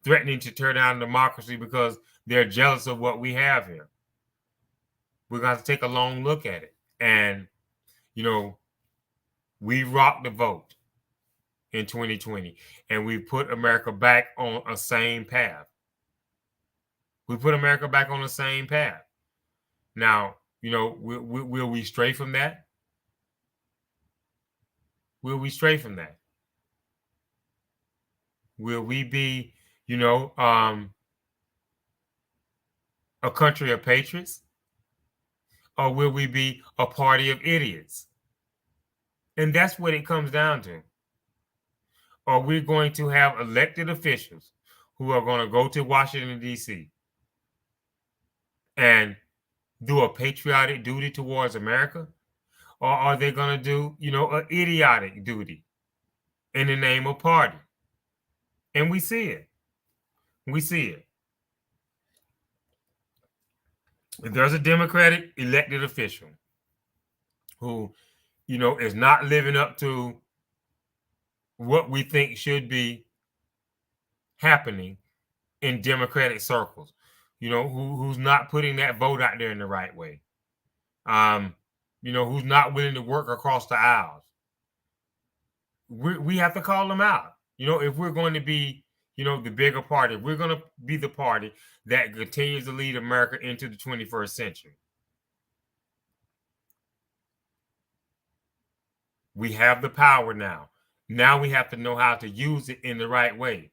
to tear down democracy because they're jealous of what we have here. We're going to have to take a long look at it. And, we rocked the vote in 2020, and we put America back on a sane path. Now, will we stray from that? Will we stray from that? Will we be, a country of patriots, or will we be a party of idiots? And that's what it comes down to. Are we going to have elected officials who are going to go to Washington, D.C. and do a patriotic duty towards America? Or are they going to do, an idiotic duty in the name of party? And we see it. We see it. If there's a Democratic elected official who, is not living up to what we think should be happening in Democratic circles, who's not putting that vote out there in the right way, who's not willing to work across the aisles. We have to call them out. If we're going to be, the bigger party, if we're going to be the party that continues to lead America into the 21st century. We have the power now. Now we have to know how to use it in the right way.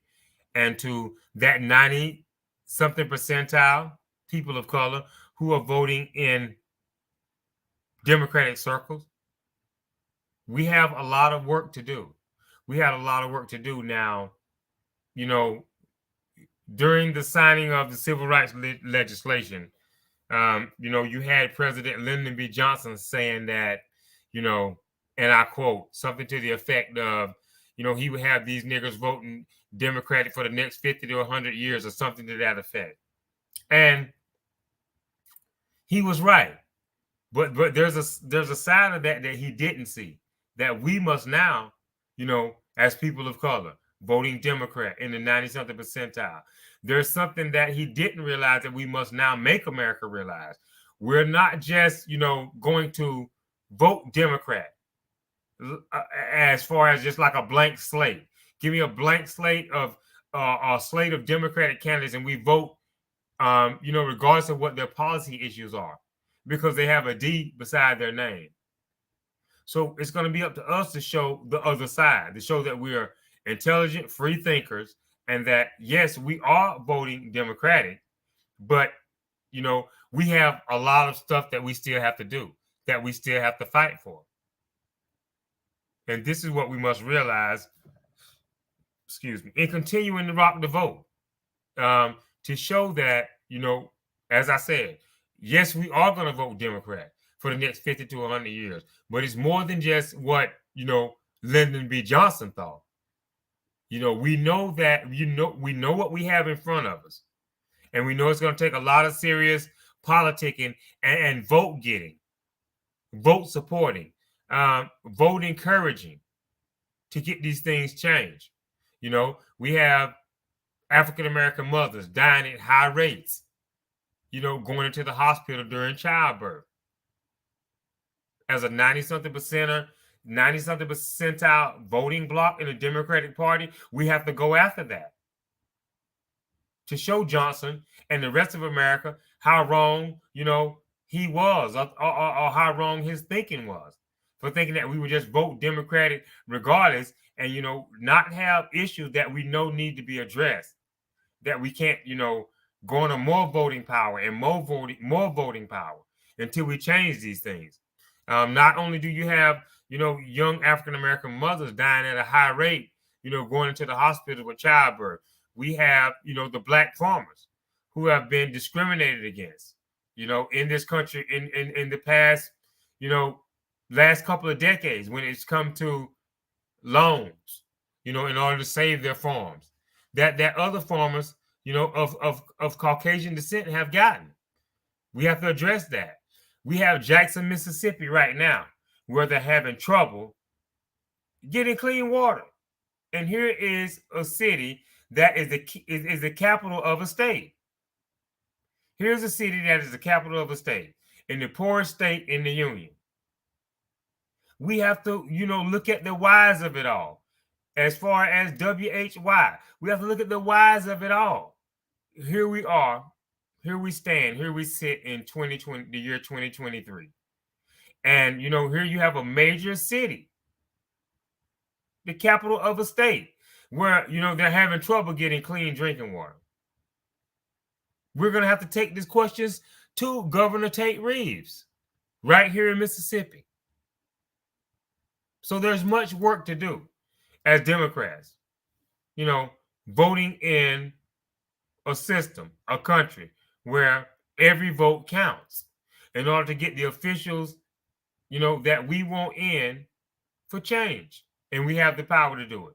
And to that 90-something percentile people of color who are voting in Democratic circles, we have a lot of work to do. We had a lot of work to do now. During the signing of the civil rights legislation, you had President Lyndon B. Johnson saying that, and I quote, something to the effect of, he would have these niggers voting Democratic for the next 50 to 100 years or something to that effect. And he was right. But there's a side of that he didn't see, that we must now, as people of color, voting Democrat in the 90-something percentile. There's something that he didn't realize that we must now make America realize. We're not just, going to vote Democrat as far as just like a blank slate. Give me a blank slate of a slate of Democratic candidates and we vote, regardless of what their policy issues are, because they have a D beside their name. So it's going to be up to us to show the other side, to show that we are intelligent, free thinkers, and that, yes, we are voting Democratic, but, we have a lot of stuff that we still have to do, that we still have to fight for. And this is what we must realize, in continuing to rock the vote, to show that, as I said, yes, we are going to vote Democrat for the next 50 to 100 years, but it's more than just what, Lyndon B. Johnson thought. We know that, we know what we have in front of us. And we know it's going to take a lot of serious politicking and vote getting, vote supporting, vote encouraging to get these things changed. We have African-American mothers dying at high rates, going into the hospital during childbirth. As a 90-something percentile voting bloc in the Democratic Party, we have to go after that to show Johnson and the rest of America how wrong, he was, or how wrong his thinking was, for thinking that we would just vote Democratic regardless and, not have issues that we know need to be addressed, that we can't, go into more voting power and more voting power until we change these things. Not only do you have, young African-American mothers dying at a high rate, going into the hospital with childbirth, we have, the Black farmers who have been discriminated against, in this country in the past, last couple of decades when it's come to loans, in order to save their farms, that other farmers, of Caucasian descent have gotten. We have to address that. We have Jackson, Mississippi right now, where they're having trouble getting clean water. And here is a city that is the capital of a state. Here's a city that is the capital of a state, in the poorest state in the union. We have to, look at the whys of it all. As far as WHY, we have to look at the whys of it all. Here we are, here we stand, here we sit in 2020, the year 2023. And, here you have a major city, the capital of a state, where, they're having trouble getting clean drinking water. We're going to have to take these questions to Governor Tate Reeves right here in Mississippi. So there's much work to do as Democrats, voting in a system, a country where every vote counts in order to get the officials, that we want in for change. And we have the power to do it.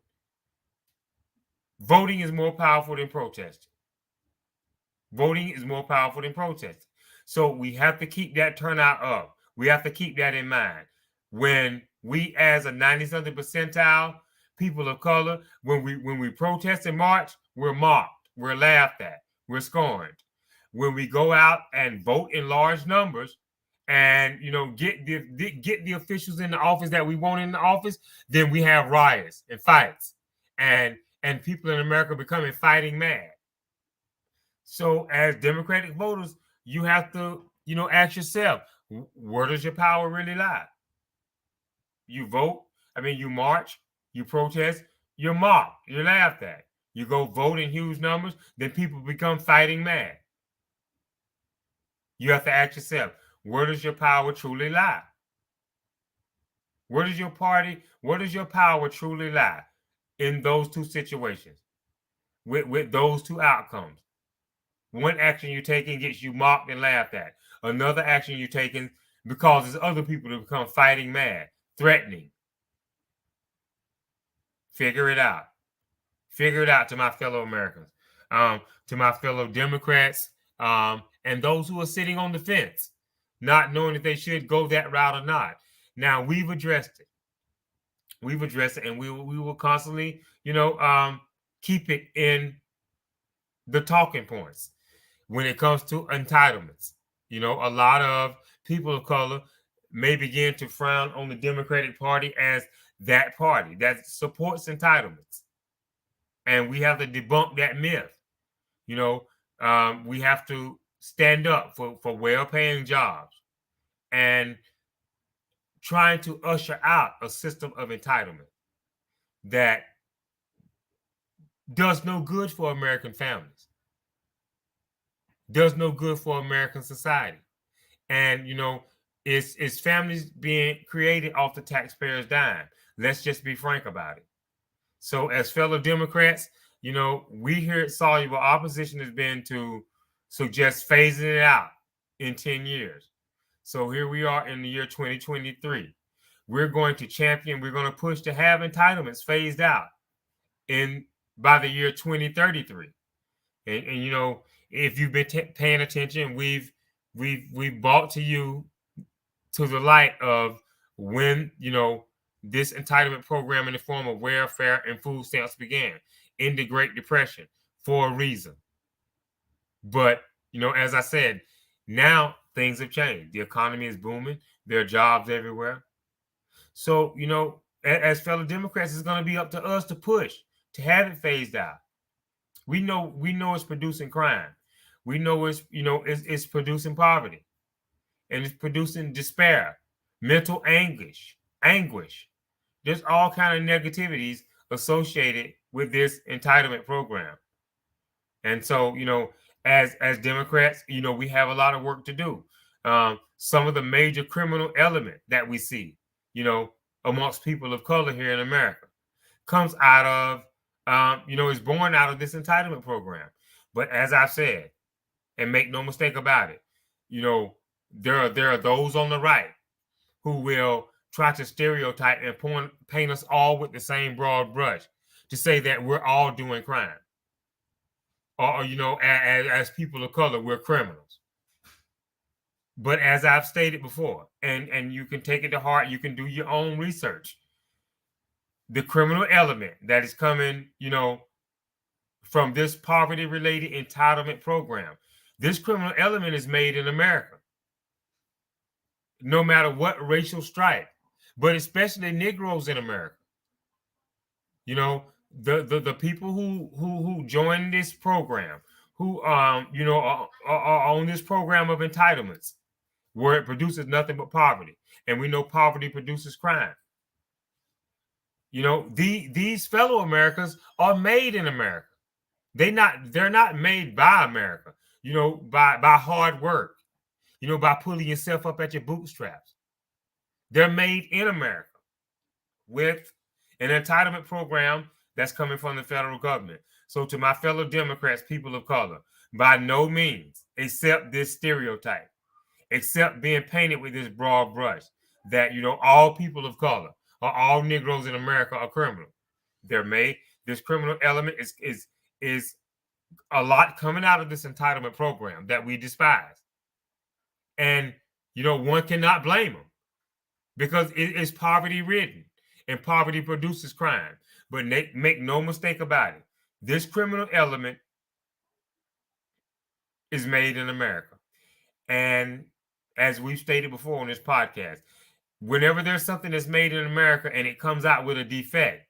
Voting is more powerful than protesting. Voting is more powerful than protesting. So we have to keep that turnout up. We have to keep that in mind. When we, as a 90-something percentile, people of color, when we protest and march, we're mocked, we're laughed at, we're scorned. When we go out and vote in large numbers and get the officials in the office that we want in the office, then we have riots and fights and people in America becoming fighting mad. So as Democratic voters, you have to, ask yourself, where does your power really lie? You vote, you march, you protest, you're mocked, you're laughed at. You go vote in huge numbers, then people become fighting mad. You have to ask yourself, where does your power truly lie? Where does your power truly lie in those two situations, with those two outcomes? One action you're taking gets you mocked and laughed at. Another action you're taking causes other people to become fighting mad, threatening. Figure it out. Figure it out to my fellow Americans, to my fellow Democrats, and those who are sitting on the fence, not knowing if they should go that route or not. Now, we've addressed it. We've addressed it, and we will constantly, keep it in the talking points. When it comes to entitlements, a lot of people of color may begin to frown on the Democratic Party as that party that supports entitlements. And we have to debunk that myth. We have to stand up for well-paying jobs and trying to usher out a system of entitlement that does no good for American families, does no good for American society. And, it's families being created off the taxpayers' dime. Let's just be frank about it. So as fellow Democrats, we here at Soluble, our position has been to suggest phasing it out in 10 years. So here we are in the year 2023. We're going to push to have entitlements phased out by the year 2033. And if you've been paying attention, we've brought to you to the light of when, this entitlement program in the form of welfare and food stamps began in the Great Depression for a reason. But, as I said, now things have changed. The economy is booming. There are jobs everywhere. So, as fellow Democrats, it's going to be up to us to push to have it phased out. We know it's producing crime. We know it's producing poverty, and it's producing despair, mental anguish. There's all kind of negativities associated with this entitlement program. And so, as Democrats, we have a lot of work to do. Some of the major criminal element that we see, amongst people of color here in America comes out of, is born out of this entitlement program. But as I've said, and make no mistake about it, there are those on the right who will try to stereotype and paint us all with the same broad brush to say that we're all doing crime. Or as people of color, we're criminals. But as I've stated before, and you can take it to heart, you can do your own research. The criminal element that is coming, from this poverty-related entitlement program, this criminal element is made in America. No matter what racial stripe, but especially Negroes in America. The people who join this program, who are on this program of entitlements where it produces nothing but poverty. And we know poverty produces crime. These fellow Americans are made in America. They're not made by America, by hard work, by pulling yourself up at your bootstraps. They're made in America with an entitlement program that's coming from the federal government. So to my fellow Democrats, people of color, by no means accept this stereotype, accept being painted with this broad brush that, all people of color or all Negroes in America are criminal. They're made, this criminal element is a lot coming out of this entitlement program that we despise. And, one cannot blame them because it is poverty ridden and poverty produces crime. But make no mistake about it, this criminal element is made in America. And as we've stated before on this podcast, whenever there's something that's made in America and it comes out with a defect,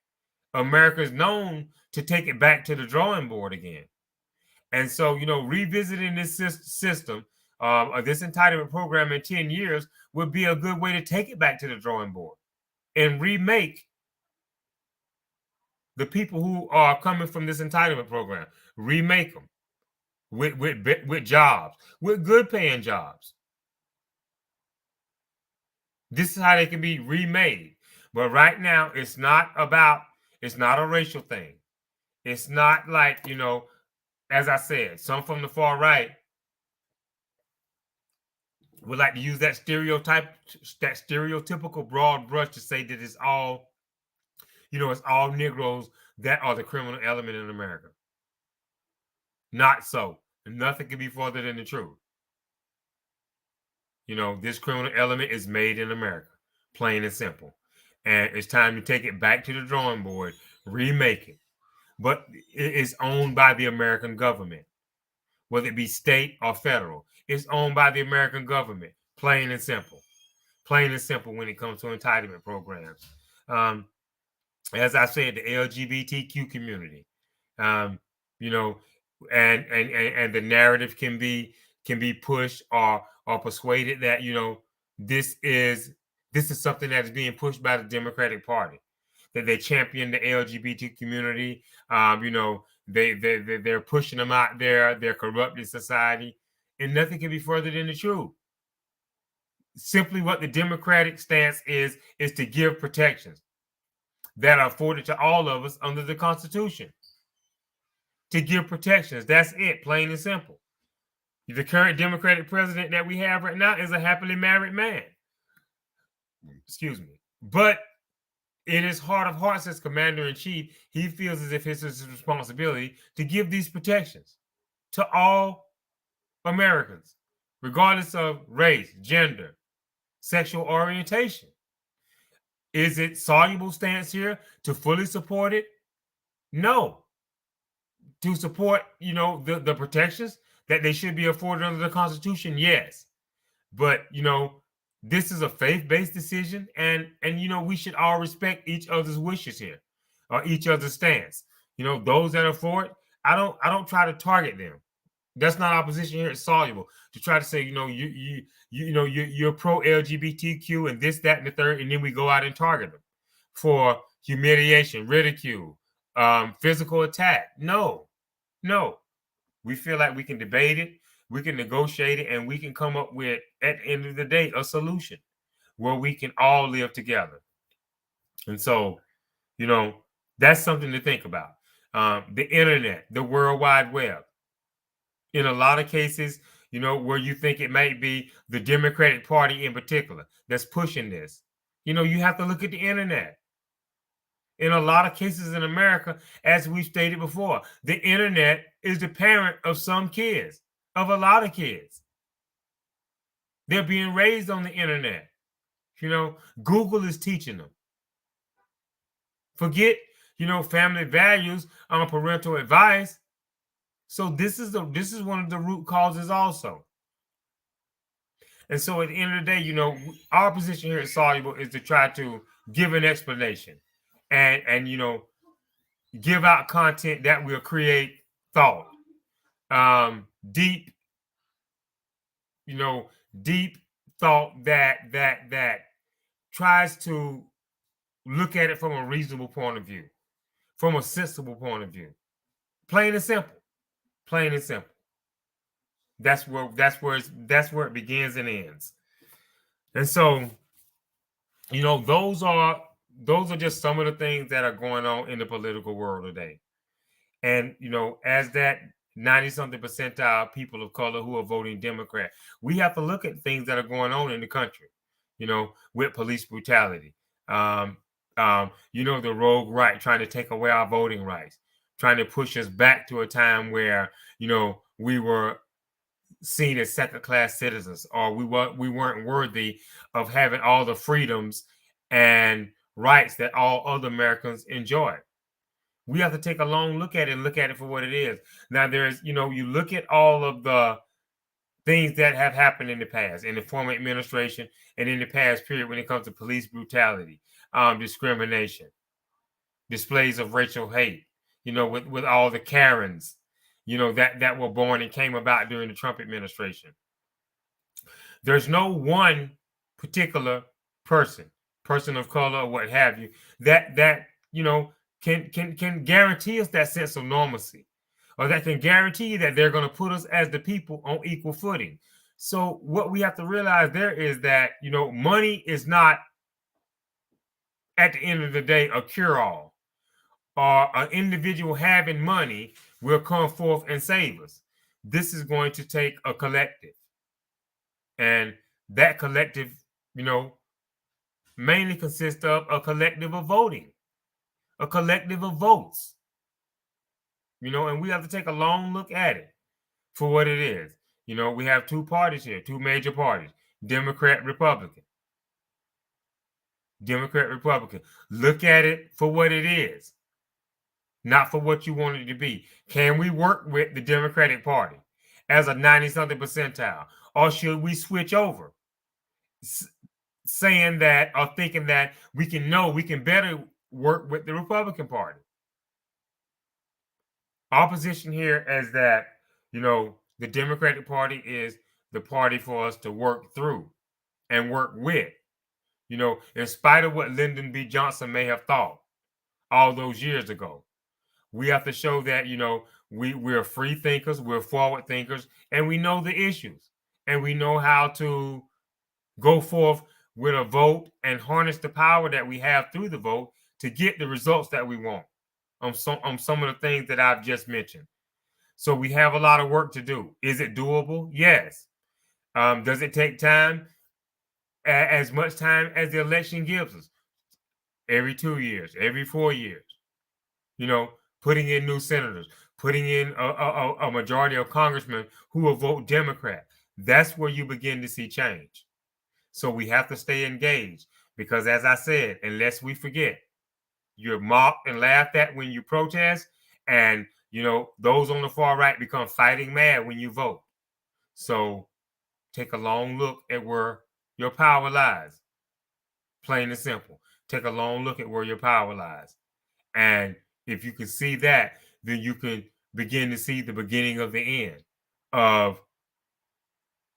America is known to take it back to the drawing board again. And so, revisiting this system, this entitlement program in 10 years would be a good way to take it back to the drawing board and remake the people who are coming from this entitlement program, remake them with jobs, with good paying jobs. This is how they can be remade. But right now, it's not a racial thing. It's not like, as I said, some from the far right would like to use that stereotypical broad brush to say that it's all Negroes that are the criminal element in America. Not so. Nothing can be further than the truth. This criminal element is made in America, plain and simple. And it's time to take it back to the drawing board, remake it. But it is owned by the American government, whether it be state or federal. It's owned by the American government, plain and simple. Plain and simple when it comes to entitlement programs. As I said, the LGBTQ community, and the narrative can be pushed or persuaded that this is something that is being pushed by the Democratic Party, that they champion the LGBT community. They're pushing them out there. They're corrupting society, and nothing can be further than the truth. Simply, what the Democratic stance is to give protections that are afforded to all of us under the Constitution. To give protections. That's it, plain and simple. The current Democratic president that we have right now is a happily married man. Excuse me. But in his heart of hearts as commander-in-chief, he feels as if it's his responsibility to give these protections to all Americans, regardless of race, gender, sexual orientation. Is it soluble stance here to fully support it? No. To support, the protections that they should be afforded under the Constitution, yes. But, this is a faith-based decision, and we should all respect each other's wishes here, or each other's stance. Those that are for it, I don't try to target them. That's not our position here. It's soluble to try to say, you're pro LGBTQ and this, that, and the third, and then we go out and target them for humiliation, ridicule, physical attack. No. We feel like we can debate it, we can negotiate it, and we can come up with, at the end of the day, a solution where we can all live together. And so, that's something to think about. The internet, the World Wide Web. In a lot of cases, where you think it might be the Democratic Party in particular that's pushing this, you have to look at the internet. In a lot of cases in America, as we've stated before, the internet is the parent of some kids, of a lot of kids. They're being raised on the internet. Google is teaching them. Forget, family values on parental advice. So this is one of the root causes also. And so at the end of the day, our position here at Soluble is to try to give an explanation and give out content that will create thought, deep, you know, deep thought that tries to look at it from a reasonable point of view, from a sensible point of view. Plain and simple. Plain and simple. That's where it begins and ends. And so, those are just some of the things that are going on in the political world today. And as that 90 something percentile people of color who are voting Democrat, we have to look at things that are going on in the country, with police brutality. The rogue right trying to take away our voting rights, trying to push us back to a time where, we were seen as second class citizens, or we weren't worthy of having all the freedoms and rights that all other Americans enjoy. We have to take a long look at it and look at it for what it is. Now, you look at all of the things that have happened in the past, in the former administration and in the past period, when it comes to police brutality, discrimination, displays of racial hate, with all the Karens, that were born and came about during the Trump administration. There's no one particular person of color, or what have you, that can guarantee us that sense of normalcy, or that can guarantee you that they're going to put us as the people on equal footing. So what we have to realize there is that money is not, at the end of the day, a cure-all, or an individual having money will come forth and save us. This is going to take a collective, and that collective mainly consists of a collective of voting, a collective of votes, and we have to take a long look at it for what it is. We have two parties here, two major parties, Democrat, Republican. Democrat, Republican. Look at it for what it is, not for what you want it to be. Can we work with the Democratic Party as a 90-something percentile? Or should we switch over? Saying that, or thinking that we can better work with the Republican Party. Our position here is that, the Democratic Party is the party for us to work through and work with. In spite of what Lyndon B. Johnson may have thought all those years ago, we have to show that, we're free thinkers, we're forward thinkers, and we know the issues, and we know how to go forth with a vote and harness the power that we have through the vote to get the results that we want on some of the things that I've just mentioned. So we have a lot of work to do. Is it doable? Yes. Does it take time? As much time as the election gives us. Every 2 years, every 4 years. Putting in new senators, putting in a majority of congressmen who will vote Democrat. That's where you begin to see change. So we have to stay engaged, because, as I said, unless we forget, you're mocked and laughed at when you protest, and those on the far right become fighting mad when you vote. So take a long look at where your power lies. Plain and simple. Take a long look at where your power lies. And if you can see that, then you can begin to see the beginning of the end of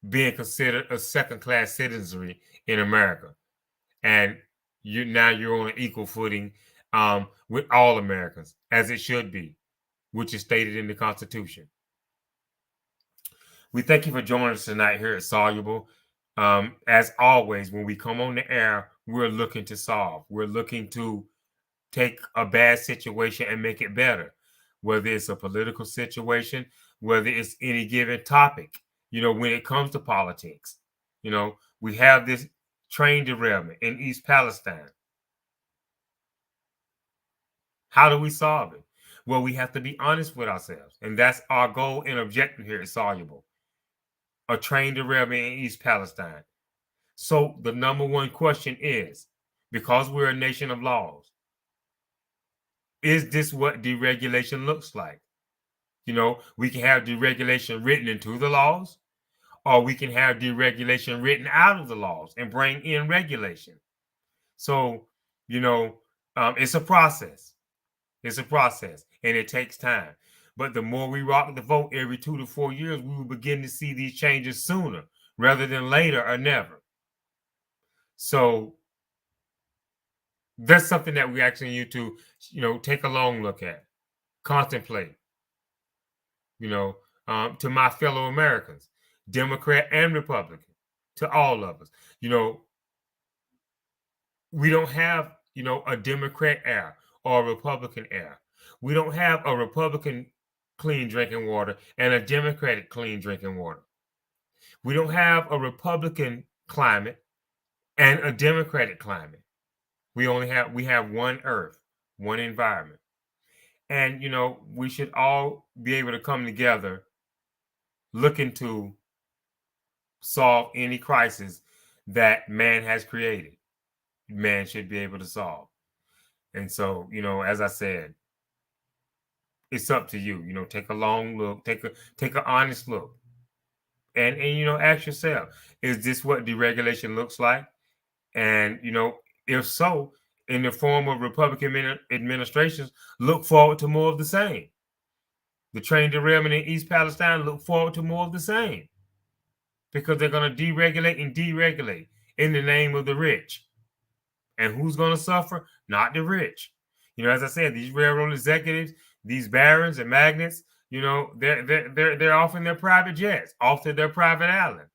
being considered a second-class citizenry in America. And you're on an equal footing with all Americans, as it should be, which is stated in the Constitution. We thank you for joining us tonight here at Soluble. As always, when we come on the air, we're looking to solve. We're looking to take a bad situation and make it better, whether it's a political situation, whether it's any given topic. When it comes to politics, we have this train derailment in East Palestine. How do we solve it? Well, we have to be honest with ourselves, and that's our goal and objective here at Soluble. A train derailment in East Palestine. So the number one question is, because we're a nation of laws, is this what deregulation looks like? We can have deregulation written into the laws, or we can have deregulation written out of the laws and bring in regulation. So, it's a process. It's a process, and it takes time. But the more we rock the vote every 2 to 4 years, we will begin to see these changes sooner rather than later or never. So that's something that we actually need to, take a long look at, contemplate, to my fellow Americans, Democrat and Republican, to all of us. We don't have, a Democrat era or a Republican era. We don't have a Republican clean drinking water and a Democratic clean drinking water. We don't have a Republican climate and a Democratic climate. We have one earth, one environment. And we should all be able to come together looking to solve any crisis that man has created. Man should be able to solve. And so, as I said, it's up to you. Take a long look, take an honest look. And ask yourself, is this what deregulation looks like? And if so, in the form of Republican administrations, look forward to more of the same. The train derailment in East Palestine, look forward to more of the same. Because they're going to deregulate and deregulate in the name of the rich. And who's going to suffer? Not the rich. As I said, these railroad executives, these barons and magnates, they're off in their private jets, off to their private island.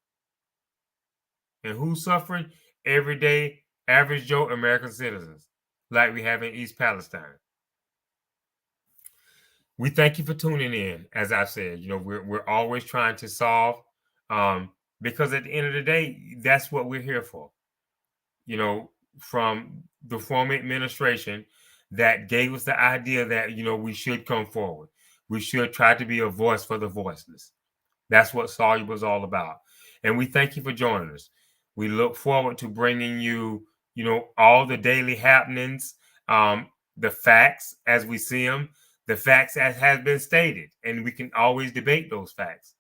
And who's suffering? Everyday, average Joe American citizens, like we have in East Palestine. We thank you for tuning in. As I said, we're always trying to solve, because at the end of the day, that's what we're here for. From the former administration that gave us the idea that, we should come forward. We should try to be a voice for the voiceless. That's what Soluble is all about. And we thank you for joining us. We look forward to bringing you, all the daily happenings, the facts as we see them, the facts as has been stated. And we can always debate those facts.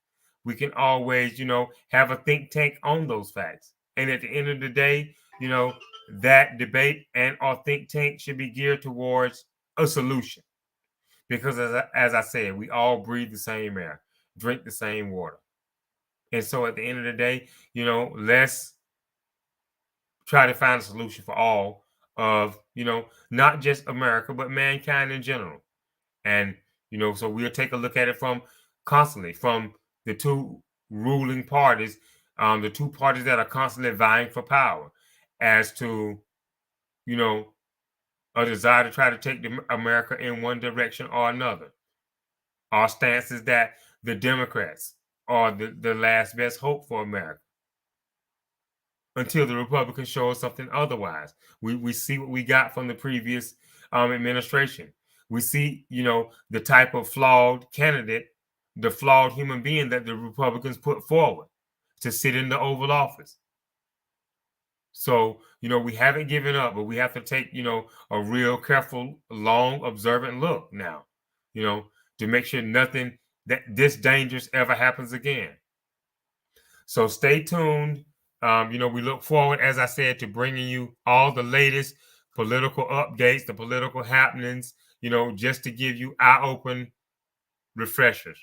We can always, have a think tank on those facts. And at the end of the day, that debate and our think tank should be geared towards a solution. Because as I said, we all breathe the same air, drink the same water. And so at the end of the day, let's try to find a solution for all of, not just America, but mankind in general. And, so we'll take a look at it from the two ruling parties, the two parties that are constantly vying for power, as to, a desire to try to take America in one direction or another. Our stance is that the Democrats are the last best hope for America until the Republicans show us something otherwise. We see what we got from the previous administration. We see, the type of flawed candidate, the flawed human being that the Republicans put forward to sit in the Oval Office. So, we haven't given up, but we have to take, a real careful, long, observant look now, to make sure nothing that this dangerous ever happens again. So stay tuned. We look forward, as I said, to bringing you all the latest political updates, the political happenings, just to give you eye-open refreshers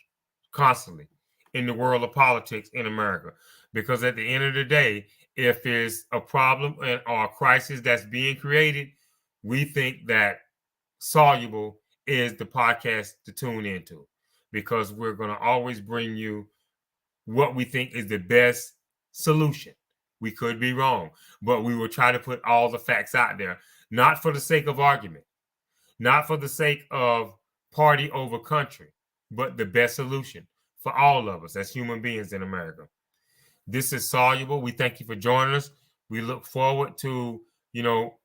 constantly in the world of politics in America. Because at the end of the day, if there's a problem or a crisis that's being created, we think that Soluble is the podcast to tune into, because we're going to always bring you what we think is the best solution. We could be wrong, but we will try to put all the facts out there, not for the sake of argument, not for the sake of party over country, but the best solution for all of us as human beings in America. This is Soluble. We thank you for joining us. We look forward to,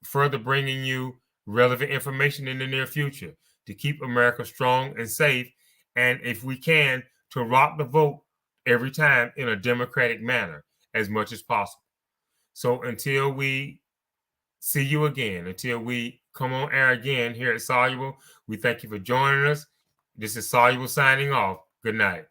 further bringing you relevant information in the near future to keep America strong and safe. And if we can, to rock the vote every time in a democratic manner as much as possible. So until we see you again, until we come on air again here at Soluble, we thank you for joining us. This is Soluble signing off. Good night.